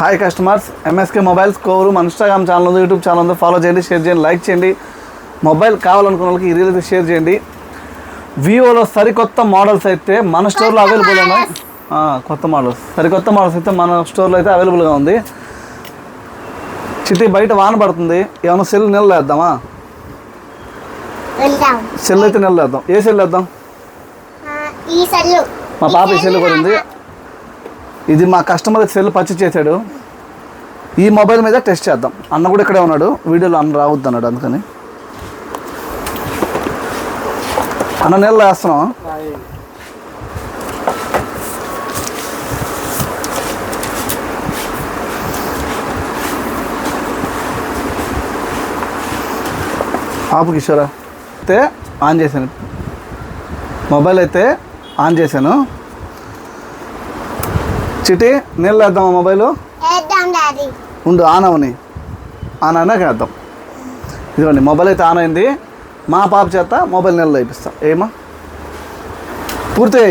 Hi customers, MSK mobiles Kovur మన Instagram channel ఉంది, YouTube channel ఉంది. ఫాలో చేయండి, షేర్ చేయండి, లైక్ చేయండి. మొబైల్ కావాలనుకున్న వాళ్ళకి ఈ రీల్ షేర్ చేయండి. వివోలో సరికొత్త మోడల్స్ అయితే మన స్టోర్లో అవైలబుల్ ఉన్నాయి. కొత్త మోడల్స్, సరికొత్త మోడల్స్ అయితే మన స్టోర్లో అయితే అవైలబుల్గా ఉంది. చిట్టి బయట వాన పడుతుంది, ఏమన్నా సెల్ నిలలేద్దామా? సెల్ అయితే నిలలేద్దాం. ఏ సెల్ వేద్దాం? మా పాప ఈ సెల్ కొనింది. ఇది మా కస్టమర్ సెల్ పర్చేస్ చేశాడు. ఈ మొబైల్ మీద టెస్ట్ చేద్దాం. అన్న కూడా ఇక్కడే ఉన్నాడు, వీడియోలో అన్న రావద్దు అన్నాడు, అందుకని అన్న నీళ్ళు వేస్తున్నాం. ఆపు కిషోరా. అయితే ఆన్ చేశాను, మొబైల్ అయితే ఆన్ చేశాను. చిటి నీళ్ళు వేద్దామా? మొబైల్ ఉండు, ఆన్ అవని, ఆన్ అయినాక వేద్దాం. ఇదిగోండి, మొబైల్ అయితే ఆన్ అయింది. మా పాప చేత మొబైల్ నీళ్ళు వేపిస్తాం. ఏమా పూర్తిగా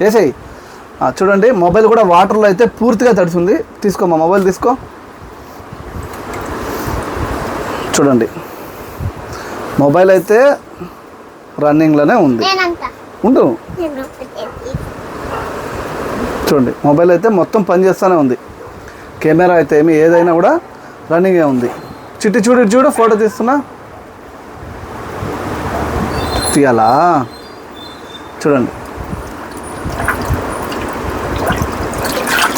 వేసేయి. చూడండి, మొబైల్ కూడా వాటర్లో అయితే పూర్తిగా తడిసింది. తీసుకోమా, మొబైల్ తీసుకో. చూడండి, మొబైల్ అయితే రన్నింగ్లోనే ఉంది. ఉండు, చూడండి, మొబైల్ అయితే మొత్తం పనిచేస్తూనే ఉంది. కెమెరా అయితే ఏమి ఏదైనా కూడా రన్నింగే ఉంది. చిట్టి చూడు ఫోటో తీస్తున్నా, తీయాలా? చూడండి,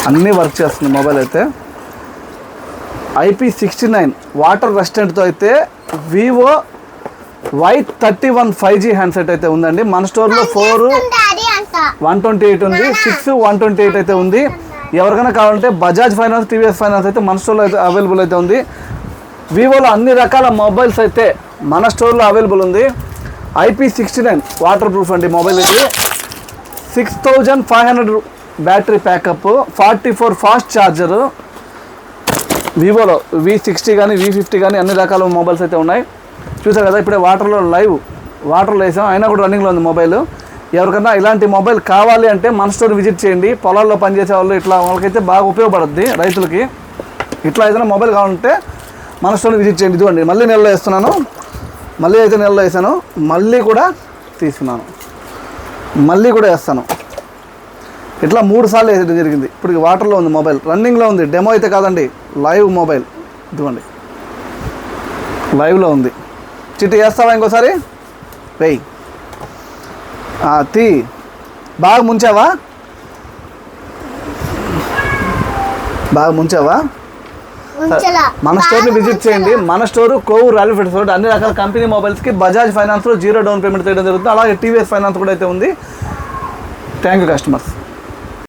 అన్నీ వర్క్ చేస్తుంది మొబైల్ అయితే. IP69 వాటర్ రెసిస్టెంట్తో అయితే వివో Y31 5G హ్యాండ్సెట్ అయితే ఉందండి. మన స్టోర్లో 4/128 ఉంది, 6/128 అయితే ఉంది. ఎవరికైనా కావాలంటే బజాజ్ ఫైనాన్స్, టీవీఎస్ ఫైనాన్స్ అయితే మన స్టోర్లో అయితే అవైలబుల్ అయితే ఉంది. వివోలో అన్ని రకాల మొబైల్స్ అయితే మన స్టోర్లో అవైలబుల్ ఉంది. IP69 వాటర్ ప్రూఫ్ అండి మొబైల్. ఇది 6500 బ్యాటరీ ప్యాకప్, 44 ఫాస్ట్ ఛార్జరు. వివోలో V60 కానీ V50 కానీ అన్ని రకాల మొబైల్స్ అయితే ఉన్నాయి. చూసారు కదా, ఇప్పుడే వాటర్లో వేసాం, అయినా కూడా రన్నింగ్లో ఉంది మొబైల్. ఎవరికైనా ఇలాంటి మొబైల్ కావాలి అంటే మన స్టోర్ విజిట్ చేయండి. పొలాల్లో పనిచేసే వాళ్ళు ఇట్లా వాళ్ళకైతే బాగా ఉపయోగపడుద్ది, రైతులకి. ఇట్లా ఏదైనా మొబైల్ కావాలంటే మన స్టోర్ విజిట్ చేయండి. ఇదిగోండి, మళ్ళీ నెలలో వేస్తున్నాను, మళ్ళీ అయితే నెలలో వేసాను, మళ్ళీ కూడా తీసుకున్నాను, మళ్ళీ కూడా వేస్తాను. ఇట్లా 3 సార్లు వేయడం జరిగింది. ఇప్పుడు వాటర్లో ఉంది మొబైల్, రన్నింగ్లో ఉంది. డెమో అయితే కాదండి, లైవ్ మొబైల్. ఇదిగోండి, లైవ్లో ఉంది. చిట్టి వేస్తావా? ఇంకోసారి వెయ్యి. తీ, బాగా ముంచావా? మన స్టోర్ని విజిట్ చేయండి. మన store Kovur railway fed road. అన్ని రకాల కంపెనీ మొబైల్స్కి బజాజ్ ఫైనాన్స్లో 0 డౌన్ పేమెంట్ చేయడం జరుగుతుంది. అలాగే టీవీఎస్ ఫైనాన్స్ కూడా అయితే ఉంది. Thank you customers.